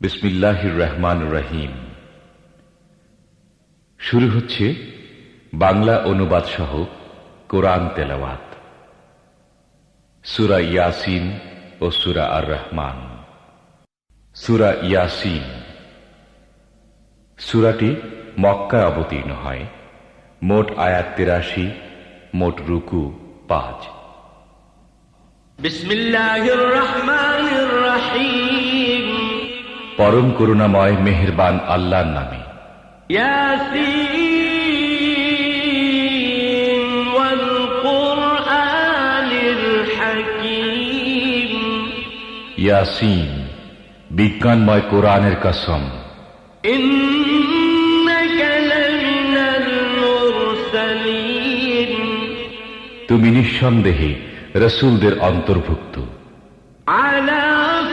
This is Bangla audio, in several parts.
বিসমিল্লাহির রহমানির রহিম। শুরু হচ্ছে বাংলা অনুবাদ সহ কোরআন তেলাওয়াত। সূরা ইয়াসিন ও সূরা আর রহমান। সূরা ইয়াসিন সূরাটি মক্কায় অবতীর্ণ হয়। মোট আয়াত ৮৩, মোট রুকু ৫। বিসমিল্লাহির রহমানির রহিম। পরম করুণাময় মেহেরবান আল্লাহর নামে। ইয়াসিন ওয়াল কুরআনিল হাকীম। ইয়াসিন বিজ্ঞানময় কোরআনের কসম। ইন্নাকা লামিনাল মুরসালিন। তুমি নিঃসন্দেহে রাসূলদের অন্তর্ভুক্ত। আলা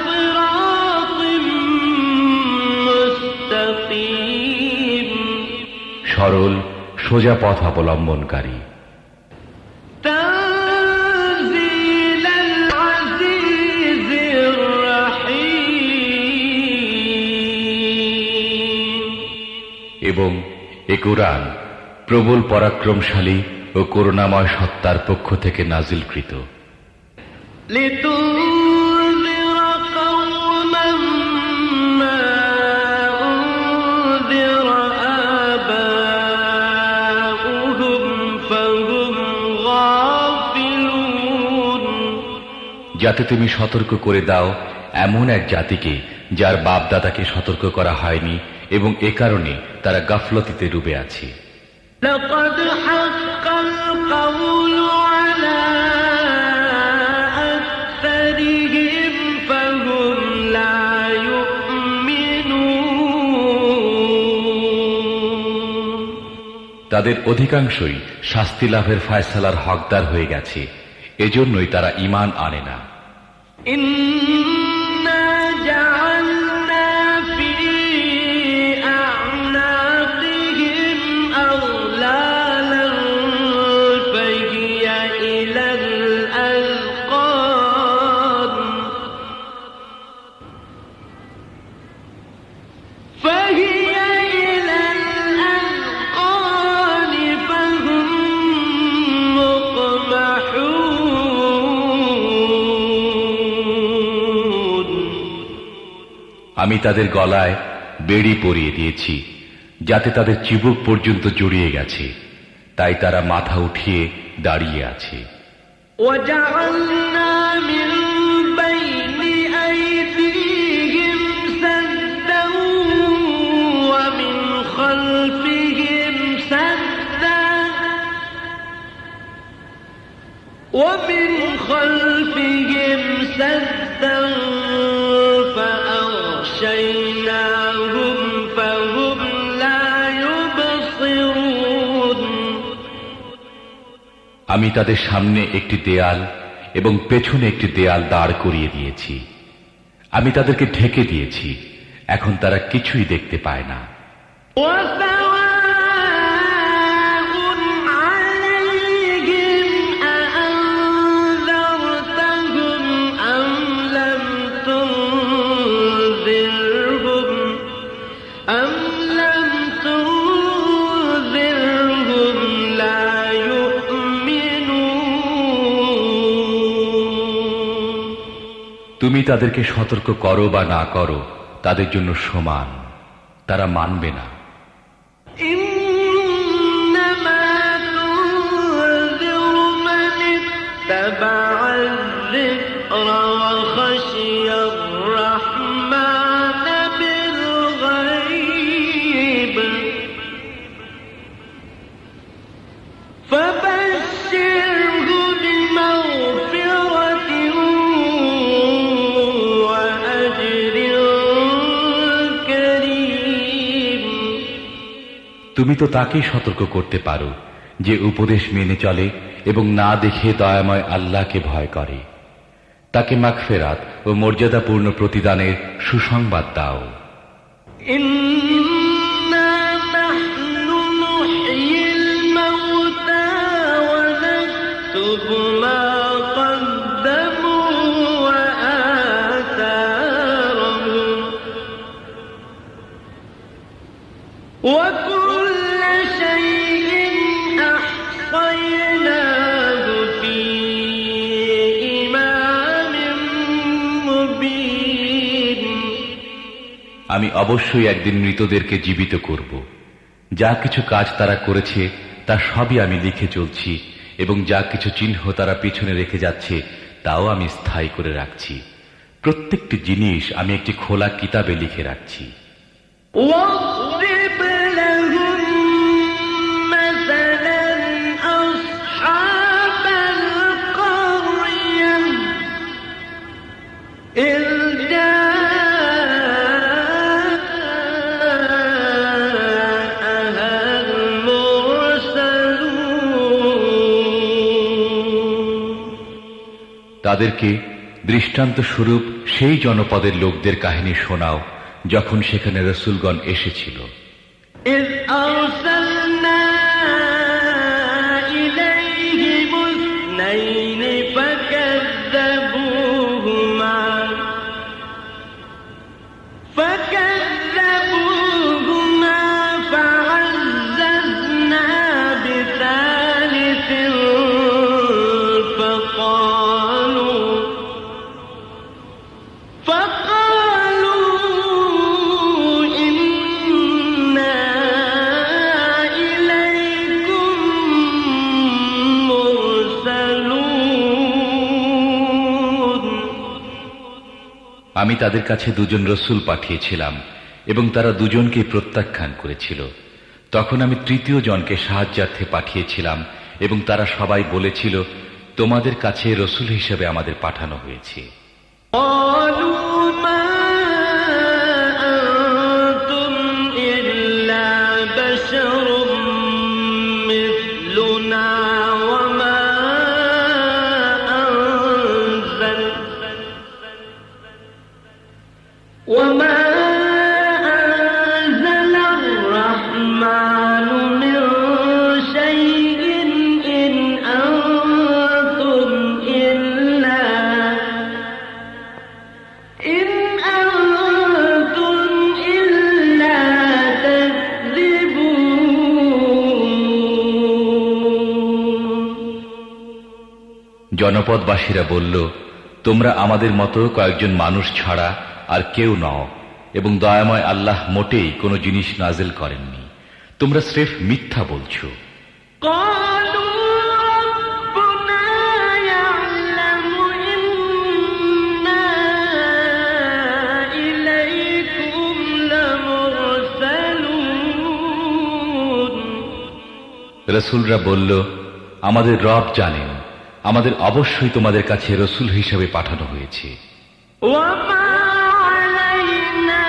সিরাতিম মুস্তাকিম। সরল সোজা পথ অবলম্বনকারী। তানজিলাল আজিজির রাহিম। এবং এ কোরআন প্রবল পরাক্রমশালী ও করুণাময় সত্তার পক্ষ থেকে নাজিলকৃত। লিতুনযিরা কওমান মা উনযিরা আবাউহুম ফাহুম গাফিলুন। যাতে তুমি সতর্ক করে দাও এমন এক জাতিকে যার বাপ দাদাকে সতর্ক করা হয়নি, এবং এ কারণে তারা গাফলতিতে ডুবে আছে। লাকাদ হাক্কাল কাওলু আলা আকসারিহিম ফাহুম লা ইউমিনুন। তাদের অধিকাংশই শাস্তি লাভের ফায়সালার হকদার হয়ে গেছে, এজন্যই তারা ঈমান আনে না। ইন্না জাআলনা ফি আ'নাকিহিম আগলালান ফাহিয়া ইলাল আযকান ফাহিয়া ইলাল আযকান ফাহুম মুকমাহুন। আমি তাদের গলায় বেড়ি পরিয়ে দিয়েছি, যাতে তাদের চিবুক পর্যন্ত জড়িয়ে গেছে, তাই তারা মাথা উঠিয়ে দাঁড়িয়ে আছে। وجعلنا من بين أيديهم سدا ومن خلفهم سدا فأغشيناهم فهم لا يبصرون। আমি তাদের সামনে একটি দেয়াল এবং পেছনে একটি দেয়াল দাঁড় করিয়ে দিয়েছি। আমি তাদেরকে ঢেকে দিয়েছি, এখন তারা কিছুই দেখতে পায় না। وسواء عليهم أأنذرتهم أم لم تنذرهم لا يؤمنون। তুমি তাদেরকে সতর্ক করো বা না করো, তাদের জন্য সমান, তারা মানবে না। إنما تنذر من اتبع الذكر وخشي الرحمن بالغيب فبشره بمغفرة وأجر كريم। তুমি তো তাকেই সতর্ক করতে পারো যে উপদেশ মেনে চলে এবং না দেখে দয়াময় আল্লাহকে ভয় করে। তাকে মাগফিরাত ও মর্যাদাপূর্ণ প্রতিদানের সুসংবাদ দাও। إنا نحن نحيي الموتى ونكتب ما قدموا وآثارهم وكل شيء أحصيناه في إمام مبين আমি অবশ্যই একদিন মৃতদেরকে জীবিত করব। যা কিছু কাজ তারা করেছে তা সবই আমি লিখে চলছি, এবং যা কিছু চিহ্ন তারা পিছনে রেখে যাচ্ছে তাও আমি স্থায়ী করে রাখছি। প্রত্যেকটি জিনিস আমি একটি খোলা কিতাবে লিখে রাখছি। واضرب لهم مثلا أصحاب القرية إذ جاءها المرسلون তাদেরকে দৃষ্টান্ত স্বরূপ সেই জনপদের লোকদের কাহিনী শোনাও যখন সেখানে রসূলগণ এসেছিল। إذ أرسلنا إليهم اثنين فكذبوهما فعززنا بثالث فقالوا إنا إليكم مرسلون আমি তাদের কাছে দুজন রসূল পাঠিয়েছিলাম এবং তারা দুজনকে প্রত্যাখ্যান করেছিল। তখন আমি তৃতীয় জনকে সাহায্যার্থে পাঠিয়েছিলাম এবং তারা সবাই বলেছিল, তোমাদের কাছে রসূল হিসেবে আমাদের পাঠানো হয়েছে। قالوا ما أنتم إلا بشر مثلنا وما أنزل الرحمن من شيء إن أنتم إلا تكذبون জনপদবাসীরা বলল, তোমরা আমাদের মতো কয়েকজন মানুষ ছাড়া আর কেউ নও, এবং দয়াময় আল্লাহ মোটেই কোনো জিনিস নাজিল করেননি। তোমরা স্রেফ মিথ্যা বলছো। قالوا ربنا يعلم إنا إليكم لمرسلون রসূলরা বলল, আমাদের রব জানেন, আমাদের অবশ্যই তোমাদের কাছে রসূল হিসেবে পাঠানো হয়েছে। وما علينا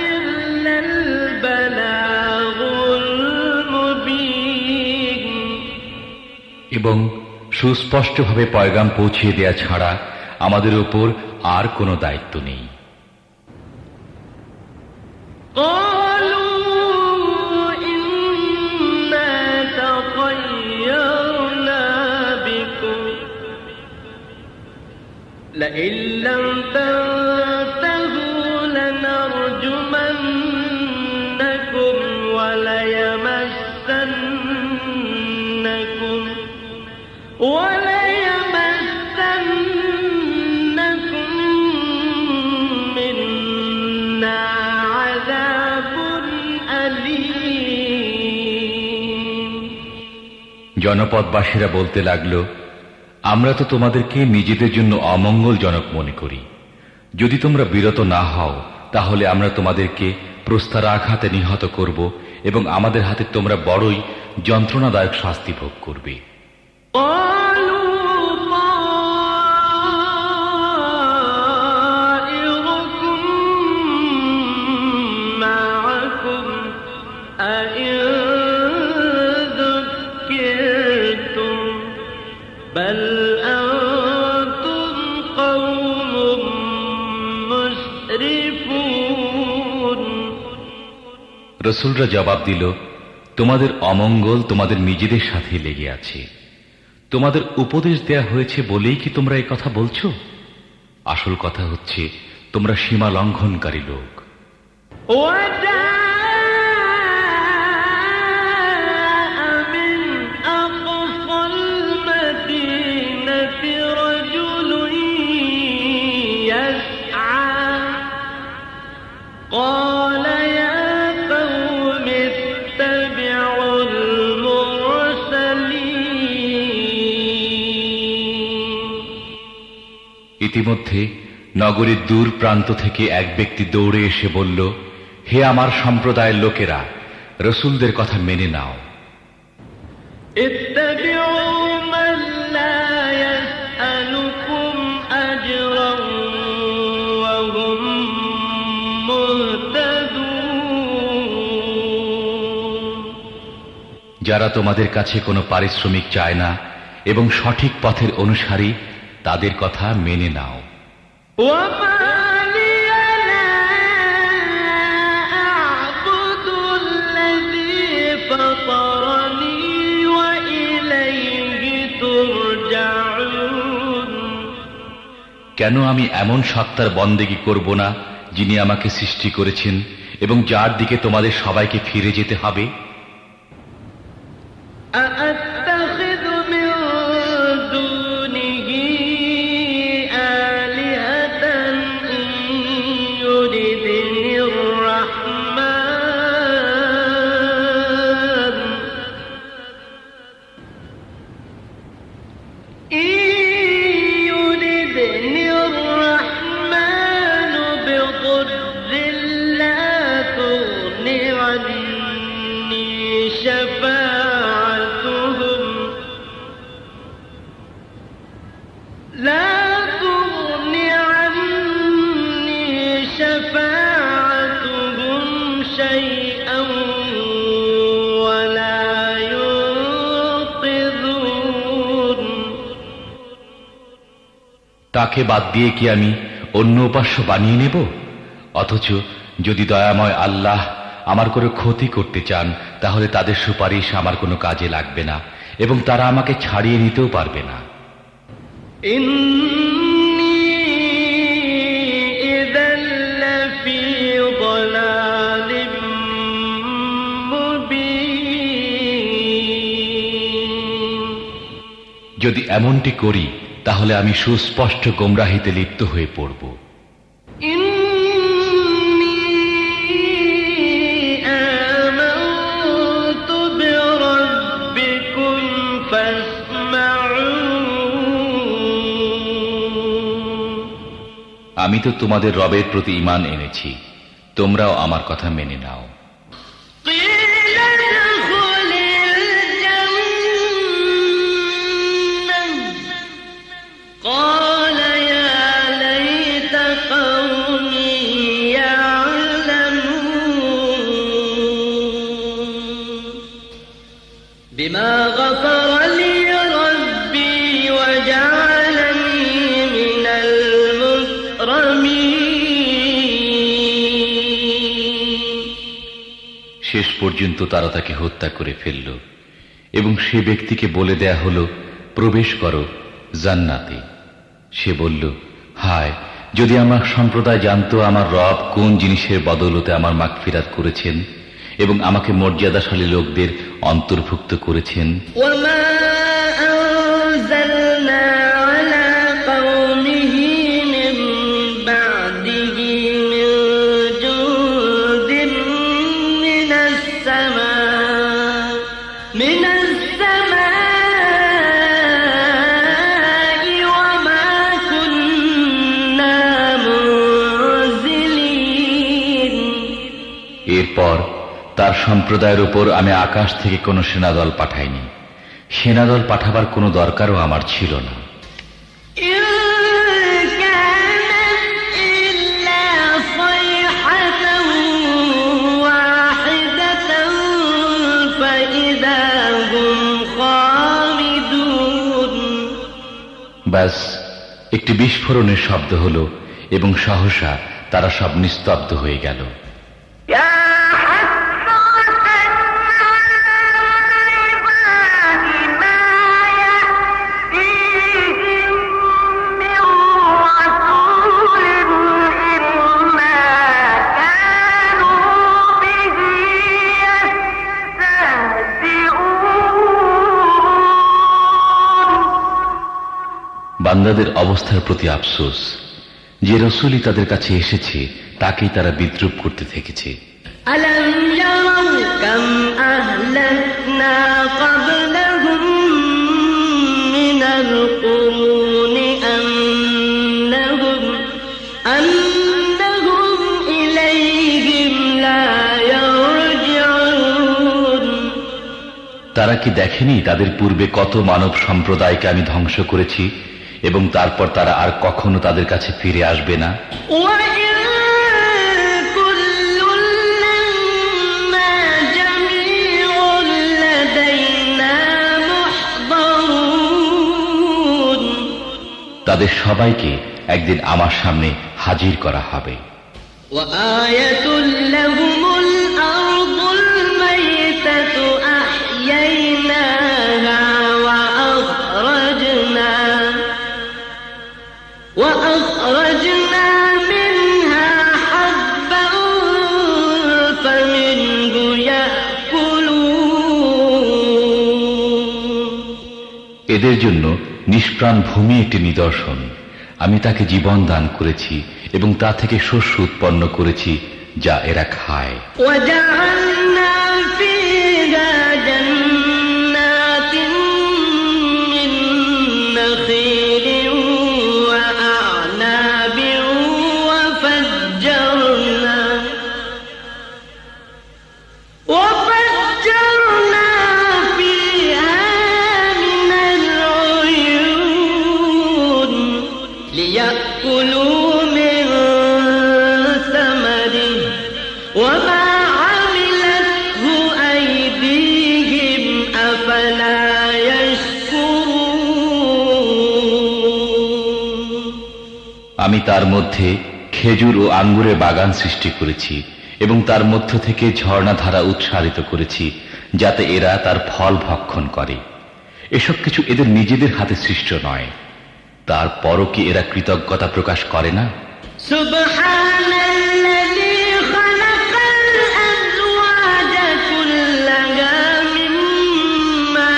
إلا البلاغ المبين এবং সুস্পষ্টভাবে পয়গাম পৌঁছিয়ে দেয়া ছাড়া আমাদের উপর আর কোনো দায়িত্ব নেই। قالوا إنا تطيرنا بكم لئن لم تنتهوا لنرجمنكم وليمسنكم منا عذاب أليم জনপদবাসীরা বলতে লাগল, আমরা তো তোমাদেরকে নিজেদের জন্য অমঙ্গলজনক মনে করি। যদি তোমরা বিরত না হও তাহলে আমরা তোমাদেরকে প্রস্তরাঘাতে নিহত করব এবং আমাদের হাতে তোমরা বড়ই যন্ত্রণাদায়ক শাস্তি ভোগ করবে। قالوا طائركم معكم أئن ذكرتم بل أنتم قوم مسرفون রসূলরা জবাব দিল, তোমাদের অমঙ্গল তোমাদের নিজেদের সাথে লেগে আছে। তোমাদের উপদেশ দেয়া হয়েছে বলেই কি তোমরা এই কথা বলছো? আসল কথা হচ্ছে তোমরা সীমা লঙ্ঘনকারী লোক। وجاء من أقصى المدينة رجل يسعى قال يا قوم اتبعوا المرسلين ইতিমধ্যে নগরীর দূর প্রান্ত থেকে এক ব্যক্তি দৌড়ে এসে বলল, হে আমার সম্প্রদায়ের লোকেরা, রসূলদের কথা মেনে নাও। اتبعوا من لا يسألكم أجرا وهم مهتدون যারা তোমাদের কাছে কোনো পারিশ্রমিক চায় না এবং সঠিক পথের অনুসারী, তাদের কথা মেনে নাও। وما لي لا أعبد الذي فطرني وإليه ترجعون কেন আমি এমন সত্তার বন্দেগী করব না যিনি আমাকে সৃষ্টি করেছেন এবং যার দিকে তোমাদের সবাইকে ফিরে যেতে হবে? أأتخذ من دونه آلهة إن يردني الرحمن بضر لا تغن عني شفاعتهم شيئا ولا ينقذون তাকে বাদ দিয়ে কি আমি অন্য উপাস্য বানিয়ে নেব? অথচ যদি দয়াময় আল্লাহ আমার কোনো ক্ষতি করতে চান, তাহলে তাদের সুপারিশ আমার কোনো কাজে লাগবে না এবং তারা আমাকে ছাড়িয়ে নিতেও পারবে না। إني إذا لفي ضلال مبين যদি এমনটি করি তাহলে আমি সুস্পষ্ট গোমরাহিতে লিপ্ত হয়ে পড়ব। إني آمنت بربكم فاسمعون আমি তো তোমাদের রবের প্রতি ঈমান এনেছি, তোমরাও আমার কথা মেনে নাও। قيل ادخل الجنة قال يا ليت قومي يعلمون بما غفر لي ربي وجعلني من المكرمين শেষ পর্যন্ত তারা তাকে হত্যা করে ফেলল এবং সে ব্যক্তিকে বলে দেয়া হলো, প্রবেশ করো জান্নাতে। সে বলল, হায়, যদি আমার সম্প্রদায় জানতো আমার রব কোন জিনিসের বদৌলতে আমার মাগফিরাত করেছেন এবং আমাকে মর্যাদাশালী লোকদের অন্তর্ভুক্ত করেছেন। وما أنزلنا على قومه من بعده من جند من السماء وما كنا منزلين এরপর তার সম্প্রদায়ের উপর আমি আকাশ থেকে কোনো সেনাদল পাঠাইনি, সেনাদল পাঠাবার কোনো দরকারও আমার ছিল না। إن كانت إلا صيحة واحدة فإذا هم خامدون ব্যাস একটি বিস্ফোরণের শব্দ হলো এবং সহসা তারা সব নিস্তব্ধ হয়ে গেল। يا حسرة على العباد ما يأتيهم من رسول إلا كانوا বান্দাদের অবস্থার প্রতি আফসোস, যে রসূলই তাদের কাছে এসেছে তাকেই তারা বিদ্রূপ করতে থেকেছে। ألم يروا كم أهلكنا قبلهم من القرون أنهم إليهم لا يرجعون। তারা কি দেখেনি তাদের পূর্বে কত মানব সম্প্রদায়কে আমি ধ্বংস করেছি এবং তারপর তারা আর কখনো তাদের কাছে ফিরে আসবে না? وإن كل لما جميع لدينا محضرون। তাদের সবাইকে একদিন আমার সামনে হাজির করা হবে। وآية لهم الأرض الميتة أحييناها وأخرجنا منها حبا فمنه يأكلون। এদের জন্য নিষ্প্রাণ ভূমি একটি নিদর্শন। আমি তাকে জীবন দান করেছি এবং তা থেকে শস্য উৎপন্ন করেছি যা এরা খায়। وجعلنا فيها جنات من نخيل وأعناب وفجرنا فيها من العيون ليأكلوا من ثمره وما عملته أيديهم أفلا يشكرون। আমি তার মধ্যে খেজুর ও আঙ্গুরের বাগান সৃষ্টি করেছি এবং তার মধ্য থেকে ঝর্ণাধারা উৎসারিত করেছি যাতে এরা তার ফল ভক্ষণ করে। এসব কিছু এদের নিজেদের হাতে সৃষ্ট নয়, তারপরও কি এরা কৃতজ্ঞতা প্রকাশ করে না? সুবহানাল্লাযী খালাকাল আযওয়াজা কুল্লাহা মিম্মা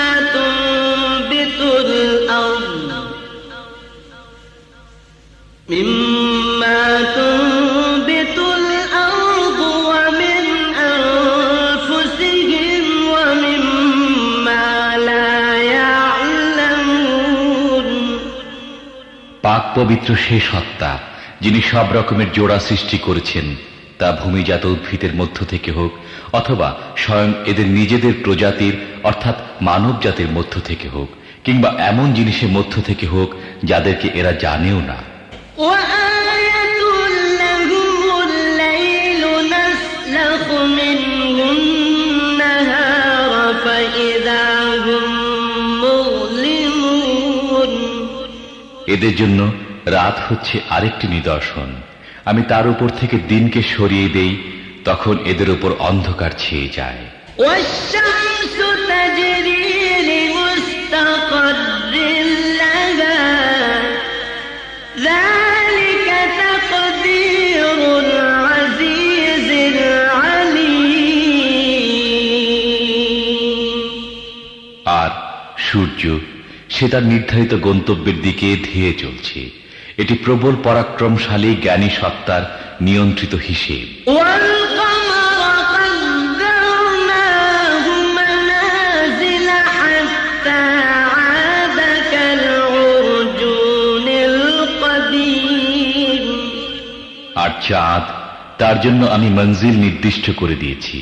তুনবিতুল আরদ ওয়া মিন আনফুসিহিম ওয়া মিম্মা লা ইয়া'লামুন। পাক পবিত্র সে সত্তা যিনি সব রকমের জোড়া সৃষ্টি করেছেন, তা ভূমিজাত উদ্ভিদের মধ্য থেকে হোক অথবা স্বয়ং এদের নিজেদের প্রজাতির অর্থাৎ মানব জাতির মধ্য থেকে হোক, কিংবা এমন জিনিসের মধ্য থেকে হোক যাদেরকে এরা জানেও না। وآية لهم الليل نسلخ منه النهار فإذا هم مظلمون। এদের জন্য রাত হচ্ছে আরেকটি নিদর্শন। আমি তার উপর থেকে দিনকে সরিয়ে দেই, তখন এদের উপর অন্ধকার ছেয়ে যায়। والشمس تجري لمستقر لها ذلك تقدير العزيز العليم। আর সূর্য সে তার নির্ধারিত গন্তব্যের দিকে ধেয়ে চলছে। এটি প্রবল পরাক্রমশালী জ্ঞানী সত্তার নিয়ন্ত্রিত হিসেব। والقمر قدرناه منازل حتى عاد كالعرجون القديم। আর চাঁদ, তার জন্য আমি মঞ্জিল নির্দিষ্ট করে দিয়েছি,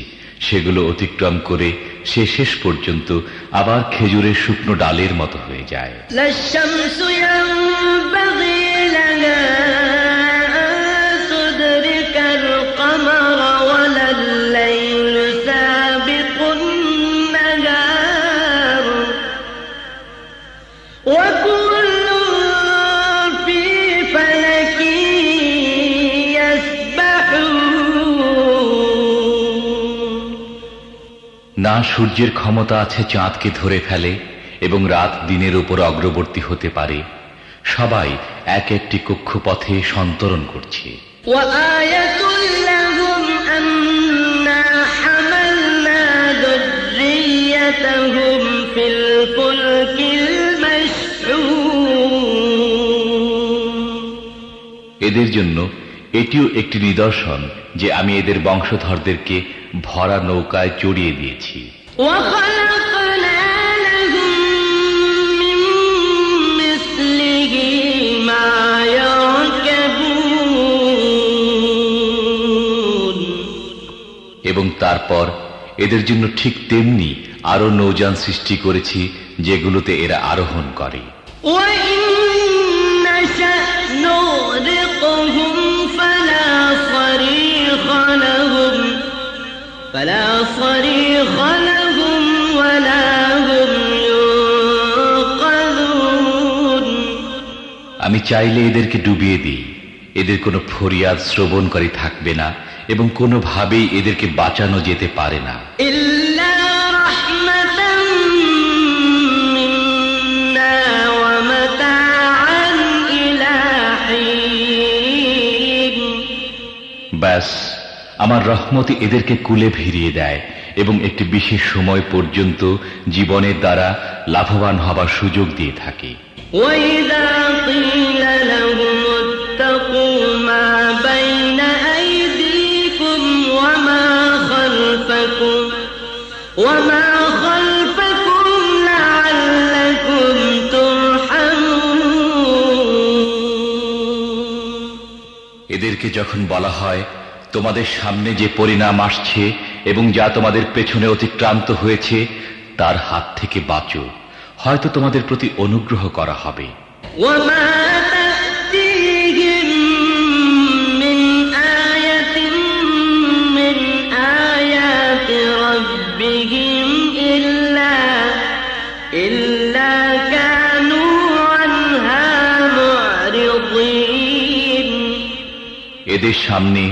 সেগুলো অতিক্রম করে সে শেষ পর্যন্ত আবার খেজুরের শুকনো ডালের মতো হয়ে যায়। لا الشمس ينبغي لها أن تدرك القمر ولا الليل سابق النهار وكل في فلك يسبحون। না সূর্যের ক্ষমতা আছে চাঁদকে ধরে ফেলে এবং রাত দিনের উপর অগ্রবর্তী হতে পারে। সবাই এক একটি কক্ষপথে সন্তরণ করছে। وآية لهم أنا حملنا ذريتهم في الفلك المشحون এদের জন্য এটিও একটি নিদর্শন যে আমি এদের বংশধরদেরকে ভরা নৌকায় চড়িয়ে দিয়েছি। وخلقنا لهم من مثله ما يركبون এবং তারপর এদের জন্য ঠিক তেমনি আরো নৌযান সৃষ্টি করেছি যেগুলোতে এরা আরোহণ করে। وإن نشأ نغرقهم فلا صريخ لهم ولا هم ينقذون আমি চাইলে এদেরকে ডুবিয়ে দিই, এদের কোনো ফরিয়াদ শ্রবণকারী থাকবে না এবং কোনোভাবেই এদেরকে বাঁচানো যেতে পারে না। إلا رحمة منا ومتاعا إلى حين ব্যাস আমার রহমতে এদেরকে কুলে ভিড়িয়ে দেয় এবং একটি বিশেষ সময় পর্যন্ত জীবনের দ্বারা লাভবান হবার সুযোগ দিয়ে থাকে। وإذا قيل لهم اتقوا ما بين أيديكم وما خلفكم لعلكم ترحمون এদেরকে যখন বলা হয় তোমাদের সামনে যে পরিণাম আসছে এবং যা তোমাদের পেছনে অতিক্রান্ত হয়েছে তার হাত থেকে বাঁচো, হয়তো তোমাদের প্রতি অনুগ্রহ করা হবে। وما تأتيهم من آية من آيات ربهم إلا كانوا عنها معرضين এদের সামনে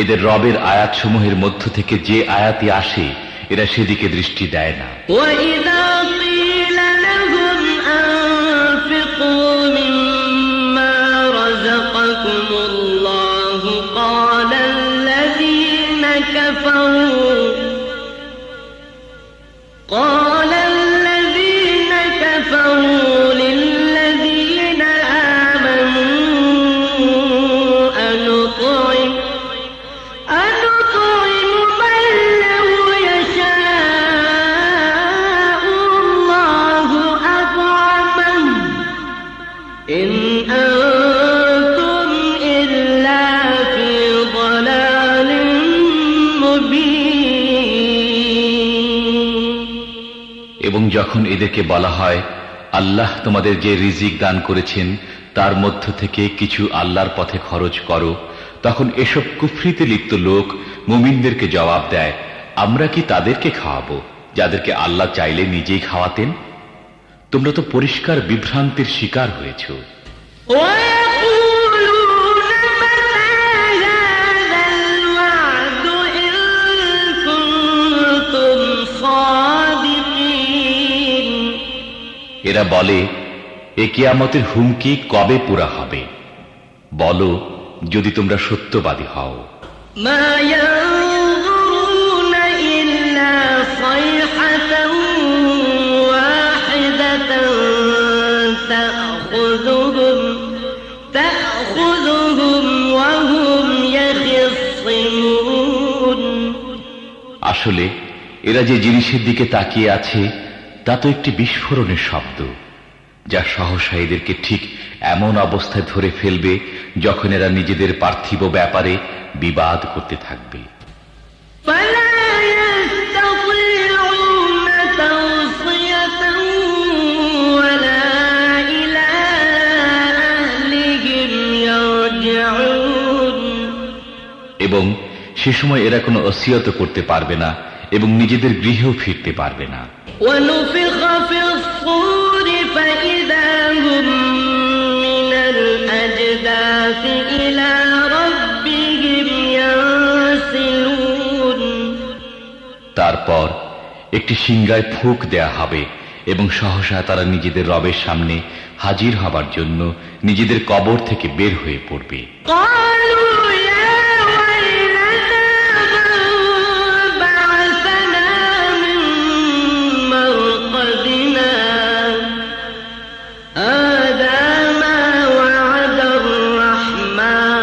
এদের রবের আয়াতসমূহের মধ্য থেকে যে আয়াতই আসে এরা সেদিকে দৃষ্টি দেয় না। وإذا قيل لهم أنفقوا مما رزقكم الله قال الذين كفروا للذين آمنوا أنطعم من لو يشاء الله أطعمه إن أنتم إلا في ضلال مبين এবং যখন এদেরকে বলা হয় আল্লাহ তোমাদের যে রিজিক দান করেছেন তার মধ্য থেকে কিছু আল্লাহর পথে খরচ করো, তখন এসব কুফরিতে লিপ্ত লোক মুমিনদেরকে জবাব দেয়, আমরা কি তাদেরকে খাওয়াবো যাদেরকে আল্লাহ চাইলে নিজেই খাওয়াতেন? তোমরা তো পরিষ্কার বিভ্রান্তির শিকার হয়েছ। ويقولون متى هذا الوعد إن كنتم صادقين এরা বলে এ কিয়ামতের হুমকি কবে পুরা হবে? বলো যদি তোমরা সত্যবাদী হও। ما ينظرون إلا صيحة واحدة تأخذهم وهم يخصمون আসলে এরা যে জিনিসের দিকে তাকিয়ে আছে তা তো একটি বিস্ফোরণের শব্দ, যা সহসা এদেরকে ঠিক এমন অবস্থায় ধরে ফেলবে যখন এরা নিজেদের পার্থিব ব্যাপারে বিবাদ করতে থাকবে। فلا يستطيعون توصية ولا إلى أهلهم يرجعون এবং সে সময় এরা কোনো ওসিয়ত করতে পারবে না এবং নিজেদের গৃহেও ফিরতে পারবে না। ونفخ في الصور فإذا هم من الأجداث إلى ربهم ينسلون তারপর একটি সিংগায় ফুঁক দেয়া হবে এবং সহসা তারা নিজেদের রবের সামনে হাজির হবার জন্য নিজেদের কবর থেকে বের হয়ে পড়বে। قالوا يا ويلنا من بعثنا من مرقدنا هذا ما وعد الرحمن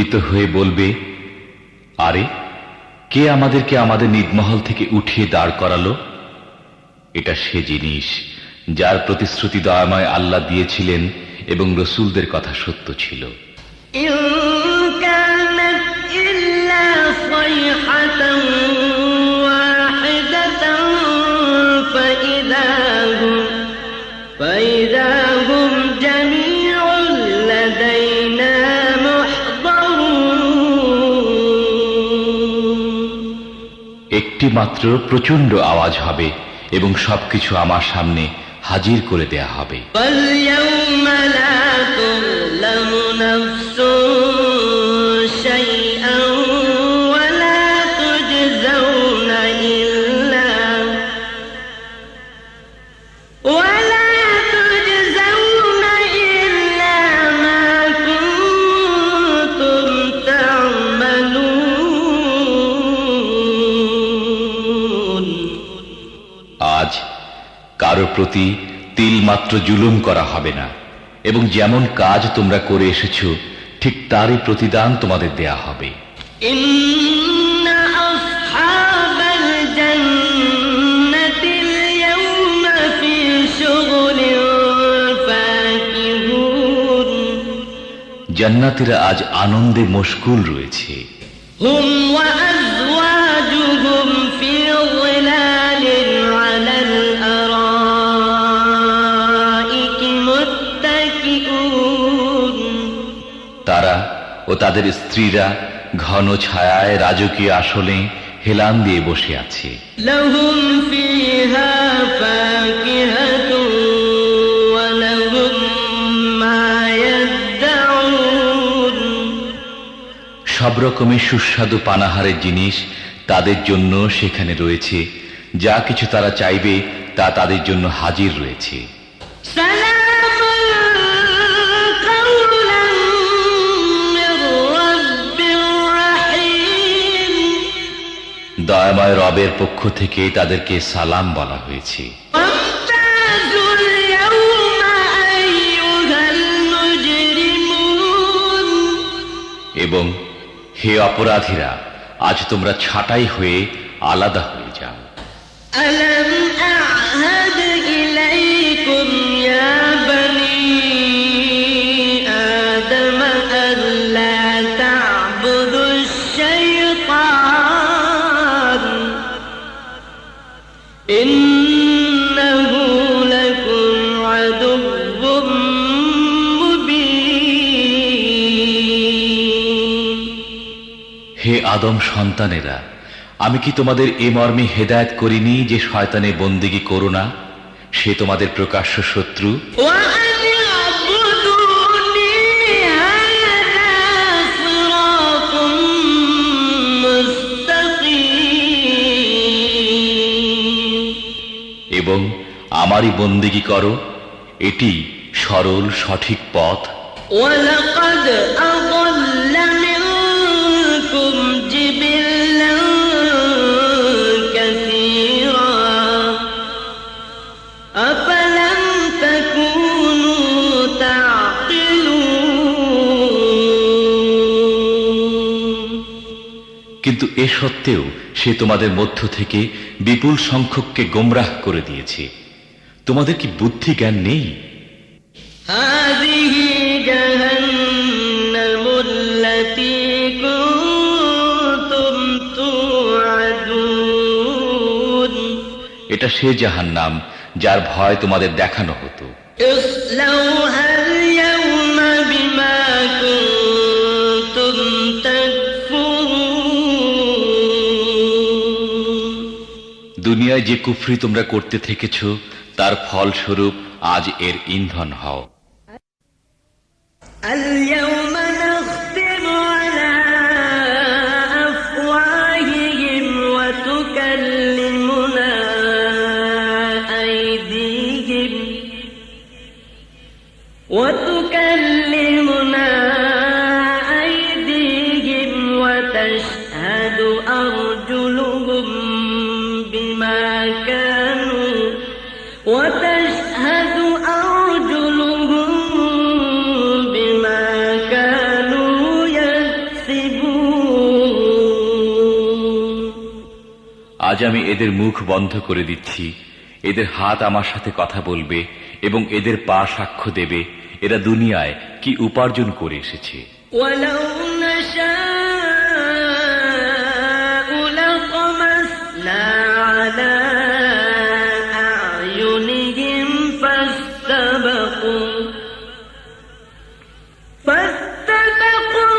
উত্তেজিত হয়ে বলবে, আরে কে আমাদেরকে আমাদের নিদমহল থেকে উঠিয়ে দাঁড় করালো? এটা সে জিনিস যার প্রতিশ্রুতি দয়াময় আল্লাহ দিয়েছিলেন এবং রসূলদের কথা সত্য ছিল। إن كانت إلا صيحة واحدة فإذا هم جميع لدينا محضرون। একটি মাত্র প্রচন্ড আওয়াজ হবে এবং সবকিছু আমার সামনে হাজির করে দেয়া হবে। فاليوم لا تظلم نفس شيئا ولا تجزون إلا ما كنتم تعملون। আজ কারো প্রতি তিল মাত্র জুলুম করা হবে না এবং যেমন কাজ তোমরা করে এসেছো ঠিক তারই প্রতিদান তোমাদের দেয়া হবে। إن أصحاب الجنة اليوم في شغل فاكهون। জান্নাতীরা আজ আনন্দে মশগুল রয়েছে। هم وأزواجهم في ظلال على الأرائك متكئون। তারা ও তাদের স্ত্রীরা ঘন ছায়ায় রাজকীয় আসনে হেলান দিয়ে বসে আছে। لهم فيها فاكهة ولهم ما يدعون। সব রকমের সুস্বাদু পানাহারের জিনিস তাদের জন্য সেখানে রয়েছে, যা কিছু তারা চাইবে তা তাদের জন্য হাজির রয়েছে। سلام قولا من رب رحيم। দয়াময় রবের পক্ষ থেকে তাদেরকে সালাম বলা হয়েছে। وامتازوا اليوم أيها المجرمون। এবং হে অপরাধীরা, আজ তোমরা ছাঁটাই হয়ে আলাদা হয়ে যাও। ألم أعهد إليكم يا بني آدم ألا تعبدوا الشيطان إنه لكم عدو مبين। হে আদম সন্তানেরা, আমি কি তোমাদের এ মর্মে হেদায়েত করিনি যে শয়তানের বন্দেগী করো না? সে তোমাদের প্রকাশ্য শত্রু। وأن اعبدوني هذا صراط مستقيم। এবং আমারই বন্দেগী করো, এটি সরল সঠিক পথ। ولقد أضل منكم جبلا كثيرا أفلم تكونوا تعقلون। কিন্তু এ সত্ত্বেও সে তোমাদের মধ্য থেকে বিপুল সংখ্যককে গোমরাহ করে দিয়েছে। তোমাদের কি বুদ্ধি জ্ঞান নেই? هذه جهنم التي كنتم توعدون। এটা সে জাহান্নাম যার ভয় তোমাদের দেখানো হতো। اصلوها اليوم بما كنتم تكفرون। দুনিয়ায় যে কুফরি তোমরা করতে থেকেছ তার ফলস্বরূপ আজ এর ইন্ধন হও। اليوم نختم على أفواههم وتكلمنا أيديهم وتشهد أرجلهم بما كانوا يكسبون। আজ আমি এদের মুখ বন্ধ করে দিচ্ছি, এদের হাত আমার সাথে কথা বলবে এবং এদের পা সাক্ষ্য দেবে এরা দুনিয়ায় কি উপার্জন করে এসেছে। ولو نشاء لطمسنا على أعينهم فاستبقوا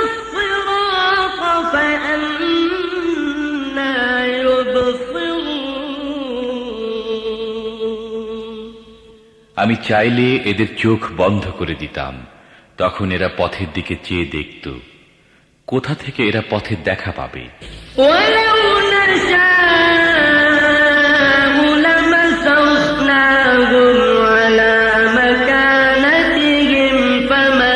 الصراط فأنى يبصرون। আমি চাইলে এদের চোখ বন্ধ করে দিতাম, তখন এরা পথের দিকে চেয়ে দেখত। কোথা থেকে এরা পথের দেখা পাবে? ولو نشاء لمسخناهم على مكانتهم فما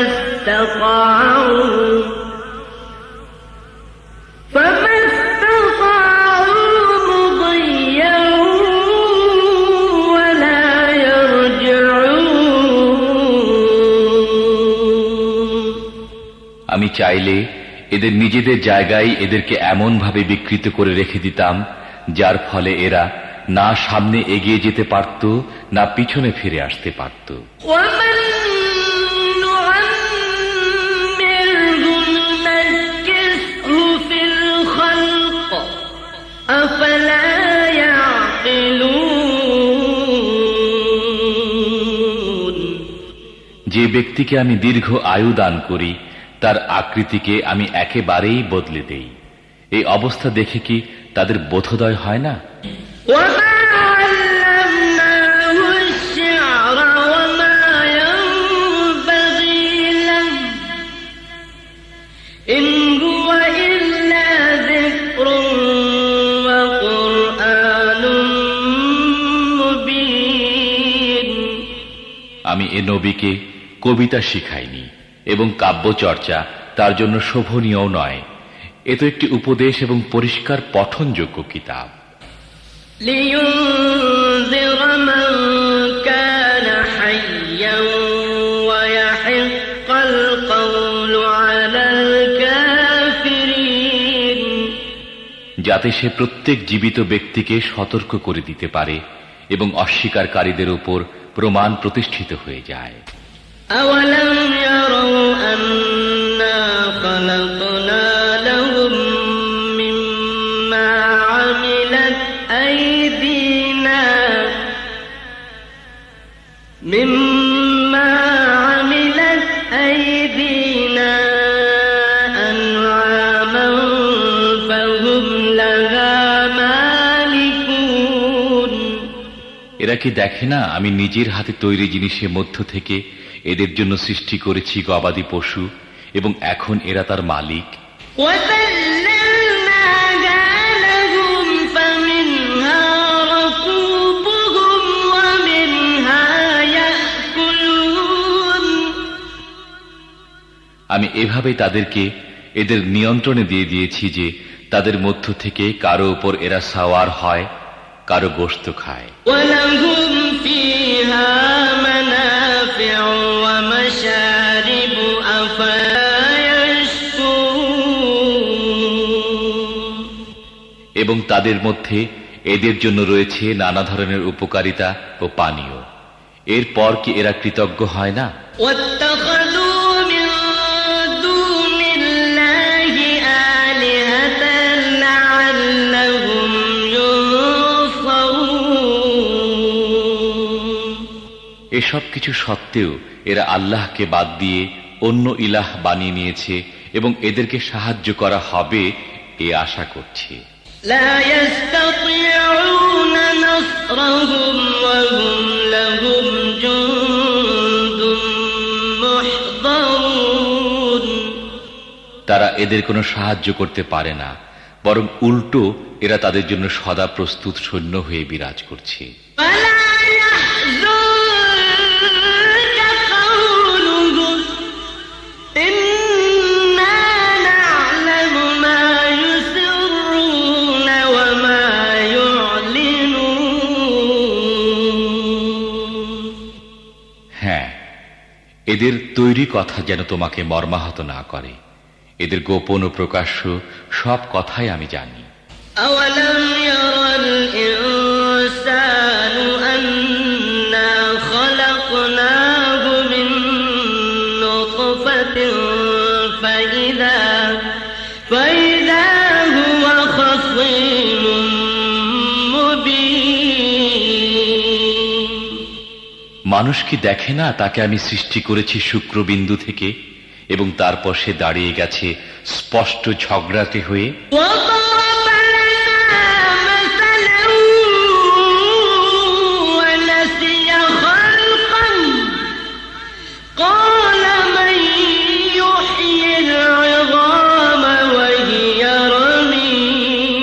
استطاعوا مضيا ولا يرجعون। আমি চাইলে এদের নিজেদের জায়গায় এদেরকে এমন ভাবে বিকৃত করে রেখে দিতাম যার ফলে এরা না সামনে এগিয়ে যেতে পারত না পিছনে ফিরে আসতে পারত। ومن نعمره ننكسه في الخلق أفلا يعقلون। যে ব্যক্তিকে আমি দীর্ঘ আয়ু দান করি তার আকৃতিকে আমি একেবারেই বদলে দেই, এই অবস্থা দেখে কি তাদের বোধোদয় হয় না? وما علمناه الشعر وما ينبغي له إن هو إلا ذكر وقرآن مبين। আমি এ নবীকে কবিতা শিখাইনি এবং কাব্য চর্চা তার জন্য শোভনীয় নয়, এ তো একটি উপদেশ এবং পরিষ্কার পঠনযোগ্য কিতাব। لينذر من كان حيا ويحق القول على الكافرين। যাতে সে প্রত্যেক জীবিত ব্যক্তিকে সতর্ক করে দিতে পারে এবং অস্বীকারীদের উপর প্রমাণ প্রতিষ্ঠিত হয়ে যায়। أولم يروا أنا خلقنا لهم مما عملت أيدينا أنعاما فهم لها مالكون। এরা কি দেখে না আমি নিজের হাতে তৈরি জিনিসের মধ্য থেকে এদের জন্য সৃষ্টি করেছি গবাদি পশু এবং এখন এরা তার মালিক। وَذَلَّلْنَاهَا لَهُمْ فَمِنْهَا رَكُوبُهُمْ وَمِنْهَا يَأْكُلُونَ। আমি এভাবে তাদেরকে এদের নিয়ন্ত্রণে দিয়ে দিয়েছি যে তাদের মধ্য থেকে কারো উপর এরা সাওয়ার হয়, কারো গোশত খায়। وَلَهُمْ فِيهَا مَنَافِعُ وَمَشَارِبُ أَفَلَا يَشْكُرُونَ। এবং তাদের মধ্যে এদের জন্য রয়েছে নানা ধরনের উপকারিতা ও পানীয়, এরপর কি এরা কৃতজ্ঞ হয় না? وَاتَّخَذُوا مِن دُونِ اللَّهِ آلِهَةً لَعَلَّهُمْ يُنصَرُونَ। এসব কিছু সত্ত্বেও এরা আল্লাহকে বাদ দিয়ে অন্য ইলাহ বানিয়ে নিয়েছে এবং এদেরকে সাহায্য করা হবে এ আশা করছে। لا يستطيعون نصرهم وهم لهم جند محضرون। তারা এদের কোনো সাহায্য করতে পারে না, বরং উল্টো এরা তাদের জন্য সদা প্রস্তুত সৈন্য হয়ে বিরাজ করছে। فلا يحزنك قولهم إنا نعلم ما يسرون وما يعلنون। হ্যাঁ, এদের তৈরি কথা যেন তোমাকে মর্মাহত না করে, এদের গোপন ও প্রকাশ্য সব কথাই আমি জানি। أولم ير الإنسان أنا خلقناه من نطفة فإذا هو خصيم مبين মানুষ কি দেখে না তাকে আমি সৃষ্টি করেছি শুক্রবিন্দু থেকে এবং তারপর সে দাঁড়িয়ে গেছে স্পষ্ট ঝগড়াটে হয়ে। وضرب لنا مثلا ونسي خلقا قال من يحيي العظام وهي رميم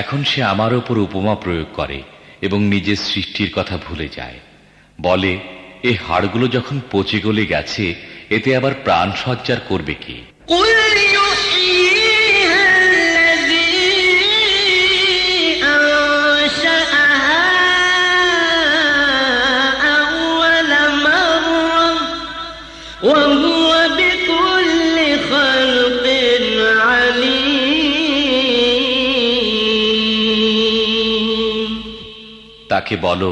এখন সে আমার ওপর উপমা প্রয়োগ করে এবং নিজের সৃষ্টির কথা ভুলে যায়। বলে, এই হাড়গুলো যখন পচে গলে গেছে এতে আবার প্রাণ সঞ্চার করবে কি? قل يحييها الذي أنشأها أول مرة وهو بكل خلق عليم তাকে বলো,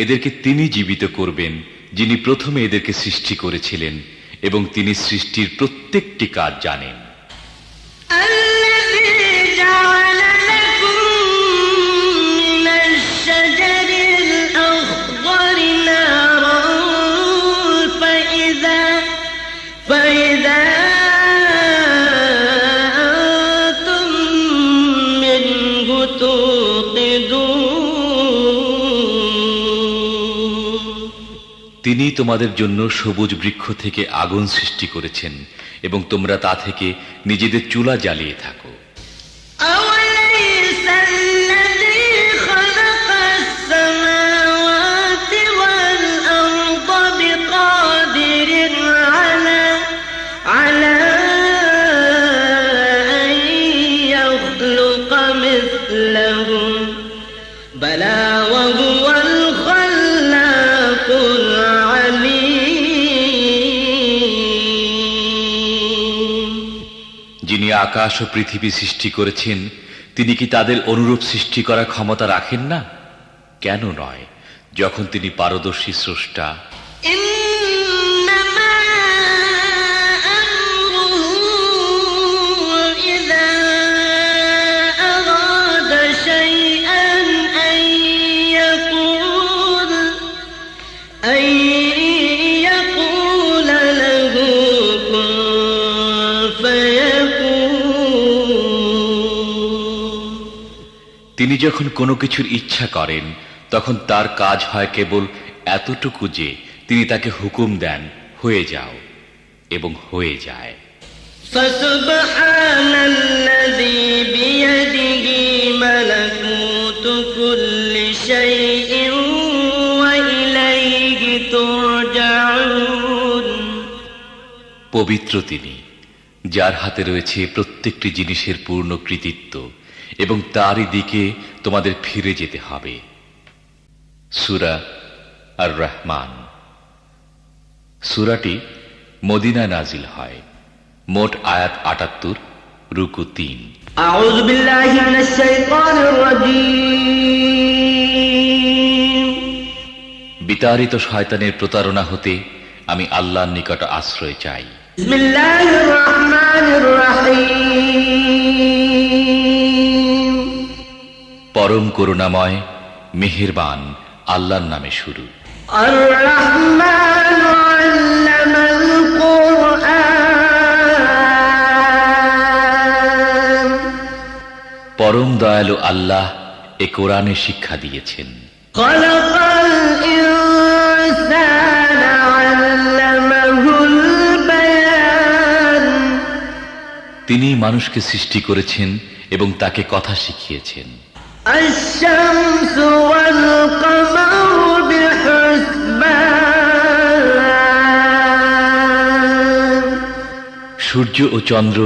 এদেরকে তিনি জীবিত করবেন যিনি প্রথমে এদেরকে সৃষ্টি করেছিলেন এবং তিনি সৃষ্টির প্রত্যেকটি কাজ জানেন। الذي جعل لكم من الشجر الأخضر نارا فإذا أنتم منه توقدون তিনি তোমাদের জন্য সবুজ বৃক্ষ থেকে আগুন সৃষ্টি করেছেন এবং তোমরা তা থেকে নিজেদের চুলা জ্বালিয়ে থাকো। أوليس الذي خلق السماوات والأرض بقادر على أن يخلق مثلهم بلى وهو الخلاق العليم যিনি আকাশ ও পৃথিবী সৃষ্টি করেছেন তিনি কি তাদের অনুরূপ সৃষ্টি করার ক্ষমতা রাখেন না? কেন নয়, যখন তিনি পারদর্শী স্রষ্টা। إنما أمره إذا أراد شيئا أن يقول له كن فيكون তিনি যখন কোনো কিছুর ইচ্ছা করেন তখন তার কাজ হয় কেবল এতটুকু যে তিনি তাকে হুকুম দেন, হয়ে যাও, এবং হয়ে যায়। فسبحان الذي بيده ملكوت كل شيء وإليه ترجعون পবিত্র তিনি, যার হাতে রয়েছে প্রত্যেকটি জিনিসের পূর্ণ কৃতিত্ব এবং তারই দিকে তোমাদের ফিরে যেতে হবে। সূরা আর রহমান। সূরাটি মদিনায় নাজিল হয়। মোট আয়াত ৭৮, রুকু ৩। أعوذ بالله من الشيطان الرجيم বিতাড়িত শয়তানের প্রতারণা হতে আমি আল্লাহর নিকট আশ্রয় চাই। بسم الله الرحمن الرحيم পরম করুণাময় মেহেরবান আল্লাহর নামে শুরু। الرحمن علم القرآن পরম দয়ালু আল্লাহ এ কোরআনে শিক্ষা দিয়েছেন। خلق الإنسان علمه البيان তিনি মানুষকে সৃষ্টি করেছেন এবং তাকে কথা শিখিয়েছেন। الشمس والقمر بحسبان সূর্য ও চন্দ্র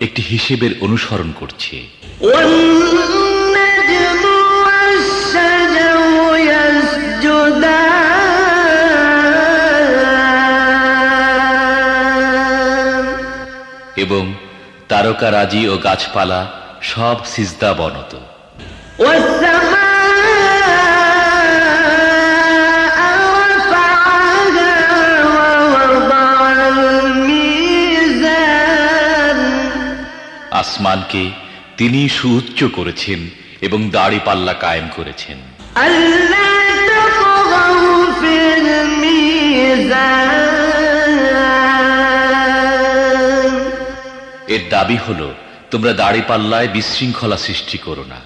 একটি হিসেবের অনুসরণ করছে। والنجم والشجر يسجدان এবং তারকারাজি ও গাছপালা সব সিজদা বনত। আসমানকে তিনি সুউচ্চ করেছেন এবং দাড়ি পাল্লা কায়েম করেছেন। এর দাবি হল, তোমরা দাড়ি পাল্লায় বিশৃঙ্খলা সৃষ্টি করো না।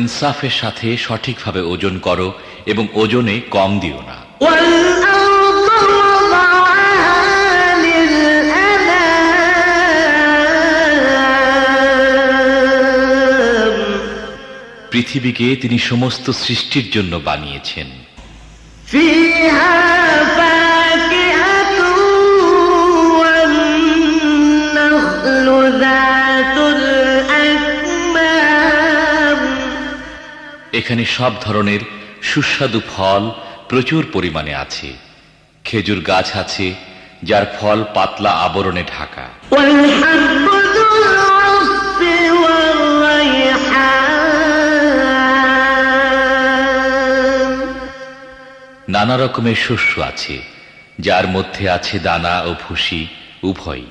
ইনসাফের সাথে সঠিকভাবে ওজন করো এবং ওজনে কম দিও না। পৃথিবীকে তিনি সমস্ত সৃষ্টির জন্য বানিয়েছেন। এখানে সব ধরনের সুস্বাদু ফল প্রচুর পরিমাণে আছে। খেজুর গাছ আছে যার ফল পাতলা আবরণে ঢাকা। নানা রকমের শস্য আছে যার মধ্যে আছে দানা ও ভুসি উভয়ই।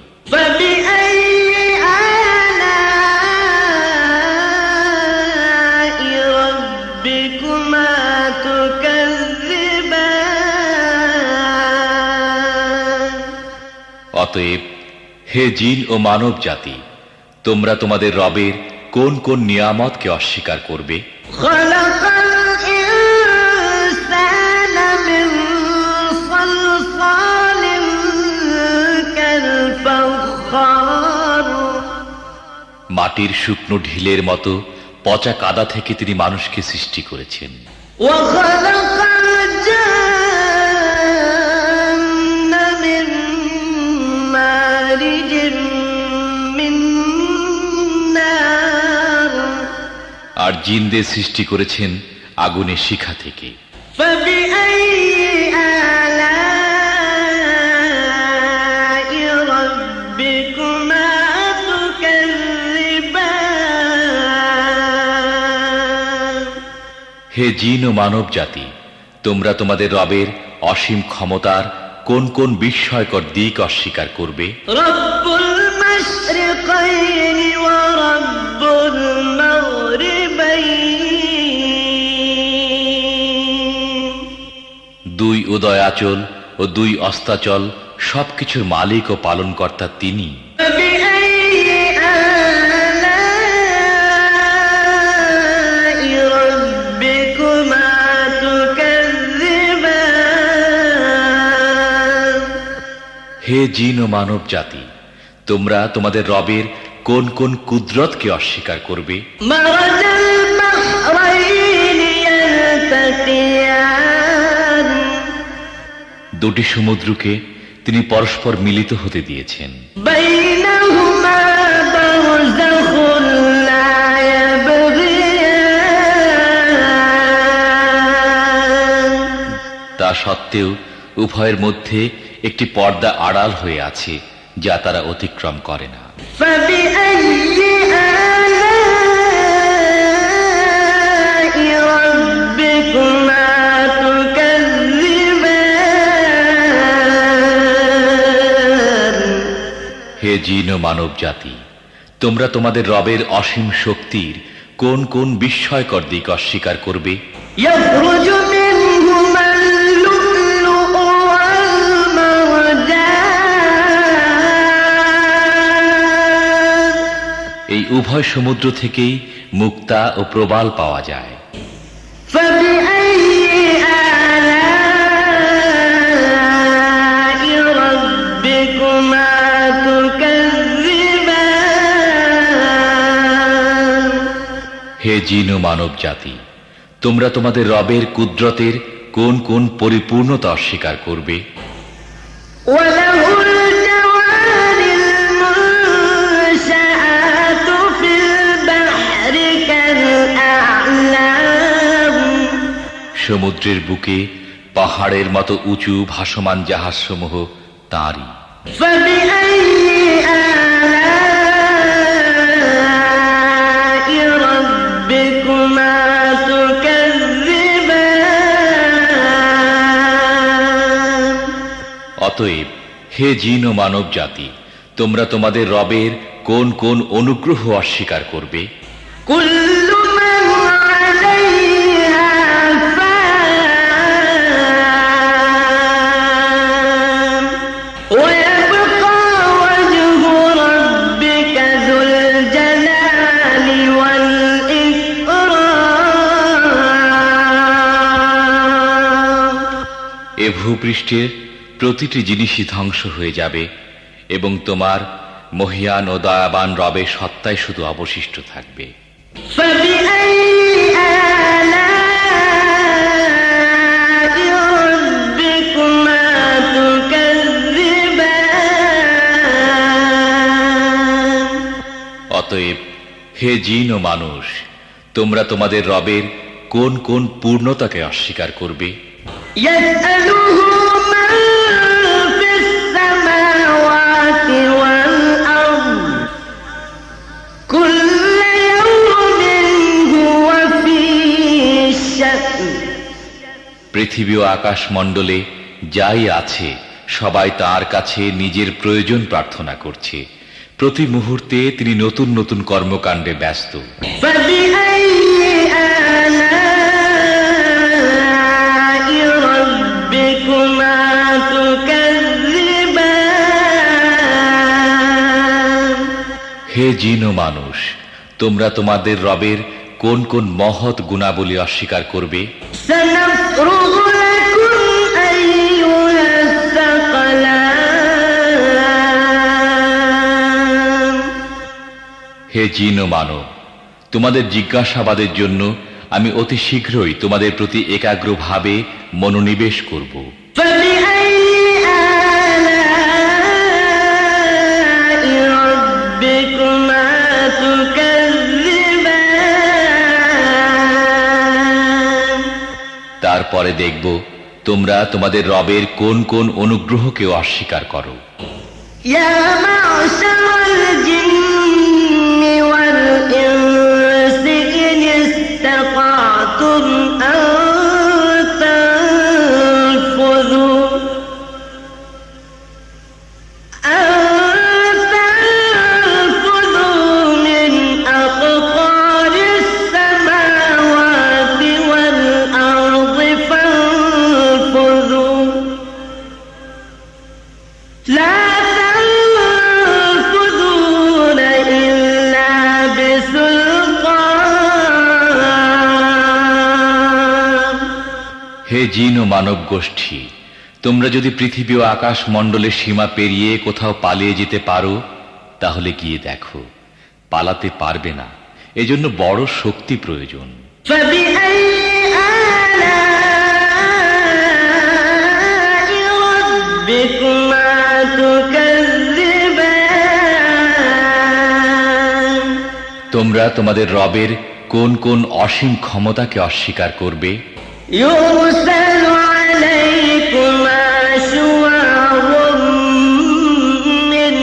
অতএব হে জিন ও মানব জাতি, তোমরা তোমাদের রবের কোন কোন নিয়ামতকে অস্বীকার করবে? মাটির শুকনো ঢিলের মতো পচা কাদা থেকে তিনি মানুষকে সৃষ্টি করেছেন। আর জিনদের সৃষ্টি করেছেন আগুনের শিখা থেকে। হে জিন ও মানব জাতি, তোমরা তোমাদের রবের অসীম ক্ষমতার কোন কোন বিস্ময়কর দিক অস্বীকার করবে? রব্বুল মাশরিকাইন ওয়া রব্বুল মাগরিবাইন, দুই উদয়াচল ও দুই অস্তাচল সবকিছুর মালিক ও পালনকর্তা তিনি। হে জিন ও মানব জাতি, তোমরা তোমাদের রবের কোন কোন কুদরতকে অস্বীকার করবে? দুটি সমুদ্রকে তিনি পরস্পর মিলিত হতে দিয়েছেন। তা সত্ত্বেও উভয়ের মধ্যে একটি পর্দা আড়াল হয়ে আছে যা তারা অতিক্রম করে না। হে জিন ও মানব জাতি, তোমরা তোমাদের রবের অসীম শক্তির কোন কোন বিস্ময়কর দিক অস্বীকার করবে? এই উভয় সমুদ্র থেকেই মুক্তা ও প্রবাল পাওয়া যায়। হে জিন ও মানব জাতি, তোমরা তোমাদের রবের কুদরতের কোন কোন পরিপূর্ণতা অস্বীকার করবে? সমুদ্রের বুকে পাহাড়ের মতো উঁচু ভাসমান জাহাজসমূহ তাঁরই। فبأي آلاء ربكما تكذبان অতএব হে জিন ও মানব জাতি, তোমরা তোমাদের রবের কোন কোন অনুগ্রহ অস্বীকার করবে? كل من عليها فان ويبقى وجه ربك ذو الجلال والإكرام এ ভূপৃষ্ঠের প্রতিটি জিনিসই ধ্বংস হয়ে যাবে এবং তোমার মহিয়ান ও দয়াবান রবের সত্তাই শুধু অবশিষ্ট থাকবে। فبأي آلاء ربكما تكذبان অতএব হে জিন ও মানুষ, তোমরা তোমাদের রবের কোন কোন পূর্ণতাকে অস্বীকার করবে? يسأله من في السماوات والأرض كل يوم هو في شأن পৃথিবী ও আকাশ মণ্ডলে যাই আছে সবাই তার কাছে নিজের প্রয়োজন প্রার্থনা করছে। প্রতি মুহূর্তে তিনি নতুন নতুন কর্মকাণ্ডে ব্যস্ত। فبأي آلاء ربكما تكذبان হে জিন ও মানুষ, তোমরা তোমাদের রবের কোন কোন মহৎ গুণাবলী অস্বীকার করবে? سنفرغ لكم أيها الثقلان হে জিন ও মানব, তোমাদের জিজ্ঞাসাবাদের জন্য আমি অতি শীঘ্রই তোমাদের প্রতি একাগ্রভাবে মনোনিবেশ করব। فبأي آلاء ربكما تكذبان তারপরে দেখব তোমরা তোমাদের রবের কোন কোন অনুগ্রহকে অস্বীকার করো। يا معشر الجن والإنس إن استطعتم أن تنفذوا من أقطار السماوات والأرض فانفذوا لا تنفذون إلا بسلطان হে জিন ও মানব গোষ্ঠী, তোমরা যদি পৃথিবী ও আকাশ মণ্ডলের সীমা পেরিয়ে কোথাও পালিয়ে যেতে পারো তাহলে গিয়ে দেখো, পালাতে পারবে না। এজন্য বড় শক্তি প্রয়োজন। فبأي آلاء ربكما تكذبان তোমরা তোমাদের রবের কোন কোন অসীম ক্ষমতাকে অস্বীকার করবে? يرسل عليكما شواظ من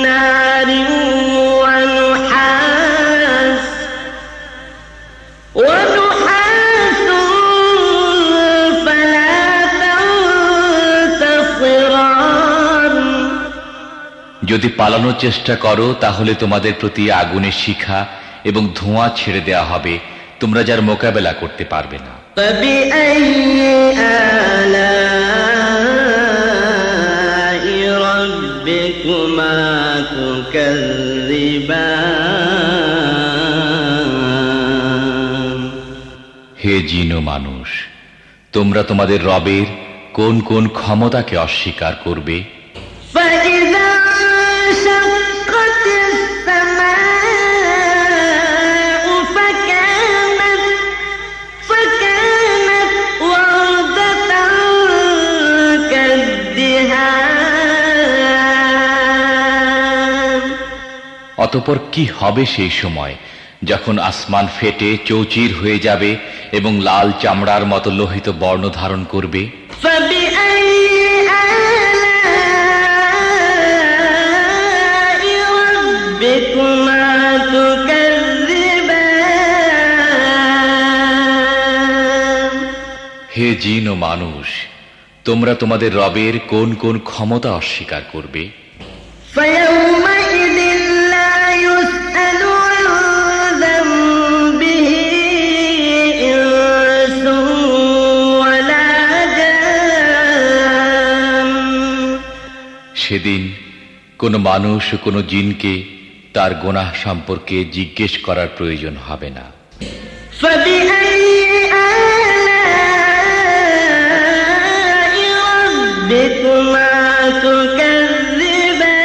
نار ونحاس فلا تنتصران যদি পালানোর চেষ্টা করো তাহলে তোমাদের প্রতি আগুনের শিখা এবং ধোঁয়া ছেড়ে দেয়া হবে, তোমরা যার মোকাবেলা করতে পারবে না। فبأي آلاء ربكما تكذبان হে জিন ও মানুষ, তোমরা তোমাদের রবের কোন কোন ক্ষমতাকে অস্বীকার করবে? فإذا انشقت السماء فكانت وردة كالدهان অতঃপর কি হবে সেই সময় যখন আসমান ফেটে চৌচির হয়ে যাবে এবং লাল চামড়ার মতো লোহিত বর্ণ ধারণ করবে, فبأي آلاء ربكما تكذبان হে জিন ও মানুষ, তোমরা তোমাদের রবের কোন কোন ক্ষমতা অস্বীকার করবে? فيومئذ لا يسأل عن ذنبه إنس ولا جان সেদিন কোনো মানুষ ও কোনো জিনকে তার গুনাহ সম্পর্কে জিজ্ঞেস করার প্রয়োজন হবে না। فبأي آلاء ربكما تكذبان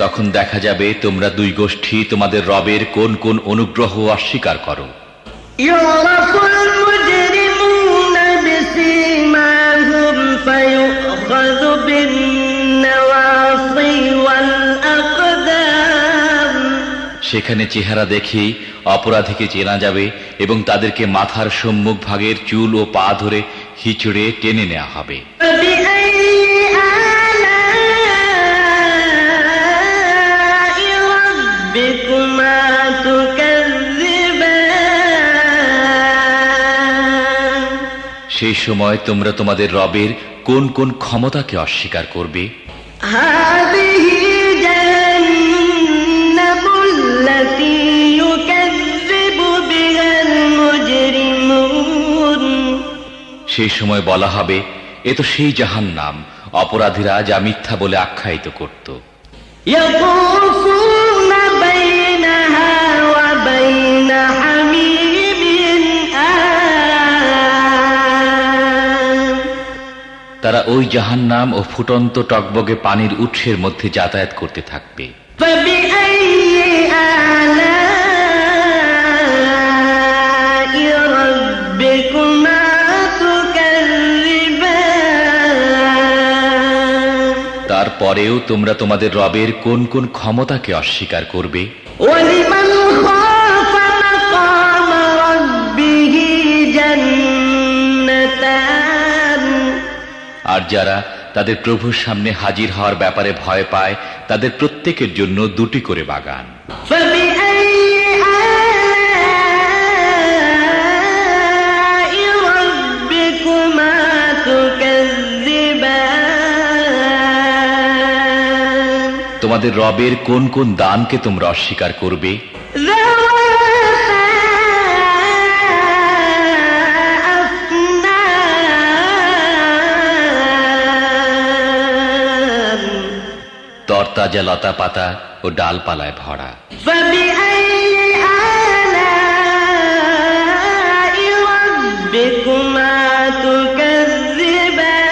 তখন দেখা যাবে তোমরা দুই গোষ্ঠী তোমাদের রবের কোন কোন অনুগ্রহ অস্বীকার করো। يعرف المجرمون بسيماهم فيؤخذ بالنواصي والأقدام সেখানে চেহারা দেখেই অপরাধীকে চেনা যাবে এবং তাদেরকে মাথার সম্মুখ ভাগের চুল ও পা ধরে হিচড়ে টেনে নেওয়া হবে। فبأي آلاء ربكما تكذبان সেই সময় তোমরা তোমাদের রবের কোন কোন ক্ষমতাকে অস্বীকার করবে? هذه جهنم التي يكذب بها المجرمون সেই সময় বলা হবে, এ তো সেই জাহান্নাম অপরাধীরা যা মিথ্যা বলে আখ্যায়িত করত। يطوفون بينها وبين حميم آن তারা ওই জাহান্নাম ও ফুটন্ত টকবগে পানির উৎসের মধ্যে যাতায়াত করতে থাকবে। فبأي آلاء ربكما تكذبان তারপরেও তোমরা তোমাদের রবের কোন কোন ক্ষমতাকে অস্বীকার করবে? ولمن خاف مقام ربه جنتان আর যারা তাদের প্রভুর সামনে হাজির হওয়ার ব্যাপারে ভয় পায় তাদের প্রত্যেকের জন্য দুটি করে বাগান। فبأي آلاء ربكما تكذبان তোমাদের রবের কোন কোন দানকে তোমরা অস্বীকার করবে? ذواتا أفنان তরতাজা লতা পাতা ও ডালপালায় ভরা। فبأي آلاء ربكما تكذبان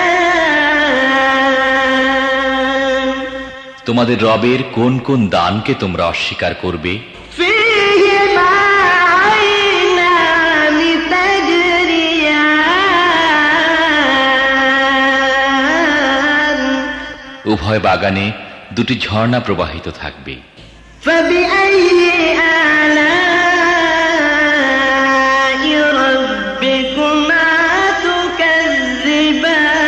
তোমাদের রবের কোন কোন দানকে তোমরা অস্বীকার করবে? فيهما عينان تجريان উভয় বাগানে দুটি ঝর্ণা প্রবাহিত থাকবে। فبأي آلاء ربكما تكذبان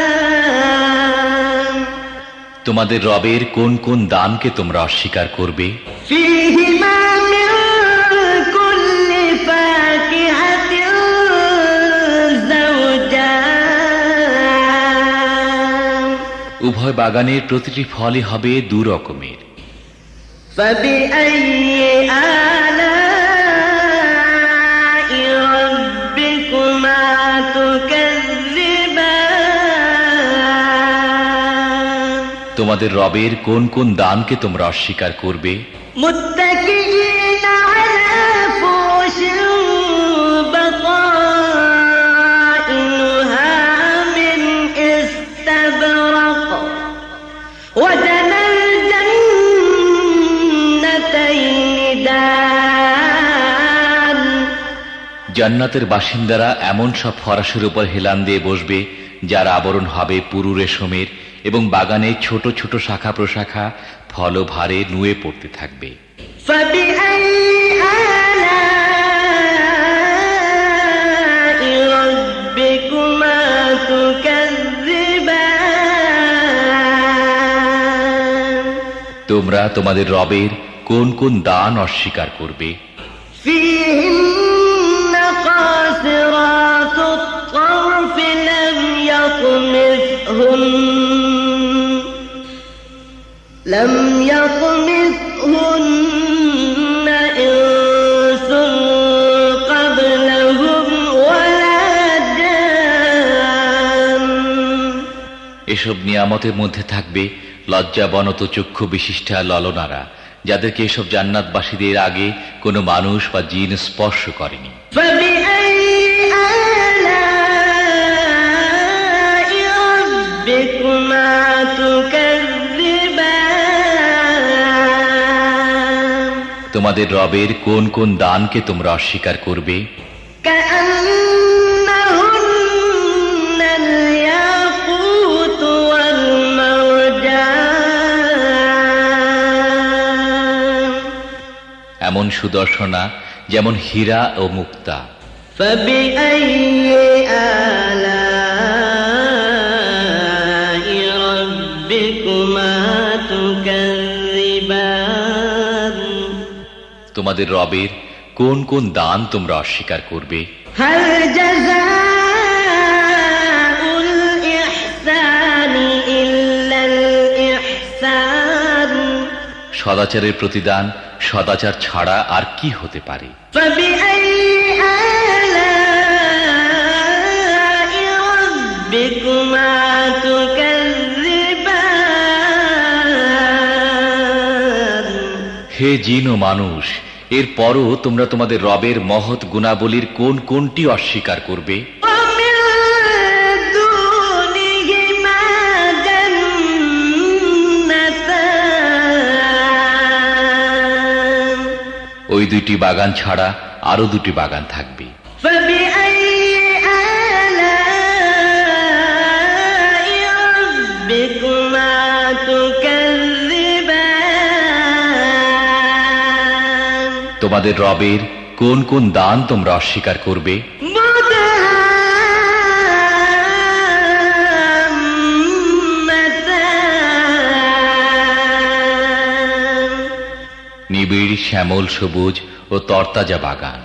তোমাদের রবের কোন কোন দানকে তোমরা অস্বীকার করবে? فيهما من كل فاكهة زوجان উভয় বাগানের প্রতিটি ফলই হবে দু রকমের। فبأي آلاء ربكما تكذبان তোমাদের রবের কোন কোন দানকে তোমরা অস্বীকার করবে? متكئين على فرش بطائنها من استبرق وجنى الجنتين دان জান্নাতের বাসিন্দারা এমন সব ফরাসের উপর হেলান দিয়ে বসবে যার আবরণ হবে পুরু রেশমের এবং বাগানে ছোট ছোট শাখা প্রশাখা ফলভারে নুয়ে পড়তে থাকবে। فبأي آلاء ربكما تكذبان তোমরা তোমাদের রবের কোন কোন দান অস্বীকার করবে? فيهن قاصرات الطرف لم يطمثهن إنس قبلهم ولا جان এসব নিয়ামতের মধ্যে থাকবে লজ্জাবনত চক্ষু বিশিষ্টা ললনারা, যাদেরকে এসব জান্নাতবাসীদের আগে কোনো মানুষ বা জিন স্পর্শ করেনি। فبأي آلاء ربكما تكذبان তোমাদের রবের কোন কোন দানকে তোমরা অস্বীকার করবে? كأنهن الياقوت والمرجان এমন সুদর্শনা যেমন হীরা ও মুক্তা। فبأي آلاء ربكما تكذبان তোমাদের রবের কোন কোন দান তোমরা অস্বীকার করবে? هل جزاء الإحسان إلا الإحسان সদাচারের প্রতিদান সদাচার ছাড়া আর কি হতে পারে? فبأي آلاء ربكما تكذبان হে জিন ও মানুষ, এরপরও তোমরা তোমাদের রবের মহৎ গুণাবলীর কোন কোনটি অস্বীকার করবে? ومن دونهما جنتان ওই দুইটি বাগান ছাড়া আরো দুটি বাগান থাকবে। فبأي آلاء ربكما تكذبان তোমাদের রবের কোন কোন দান তোমরা অস্বীকার করবে? مدهامتان নিবিড় শ্যামল সবুজ ও তরতাজা বাগান।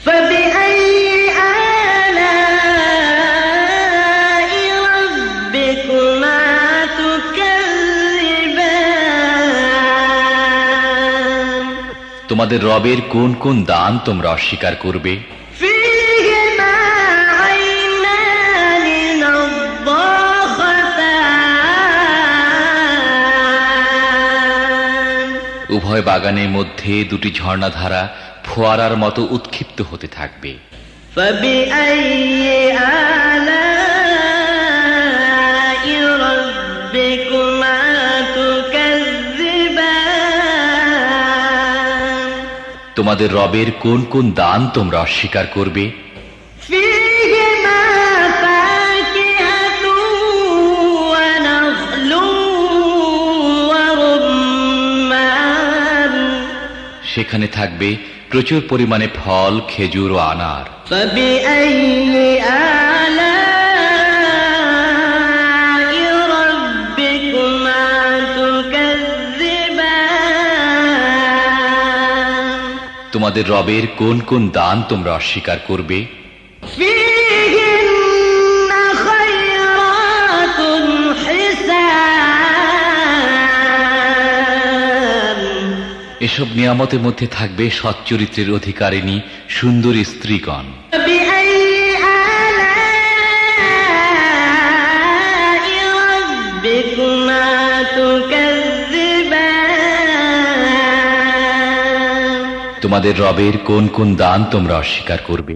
فبأي آلاء ربكما تكذبان তোমাদের রবের কোন কোন দান তোমরা অস্বীকার করবে? فيهما عينان نضاختان উভয় বাগানের মধ্যে দুটি ঝর্ণাধারা ফোয়ারার মতো উৎক্ষিপ্ত হতে থাকবে। فبأي آلاء ربكما تكذبان তোমাদের রবের কোন কোন দান তোমরা অস্বীকার করবে? فيهما فاكهة ونخل ورمان সেখানে থাকবে প্রচুর পরিমাণে ফল, খেজুর ও আনার। فبأي آلاء ربكما تكذبان তোমাদের রবের কোন কোন দান তোমরা অস্বীকার করবে? فيهن خيرات حسان এসব নিয়ামতের মধ্যে থাকবে সচ্চরিত্রের অধিকারিণী সুন্দরী স্ত্রীগণ। فبأي آلاء ربكما تكذبان তোমাদের রবের কোন কোন দান তোমরা অস্বীকার করবে?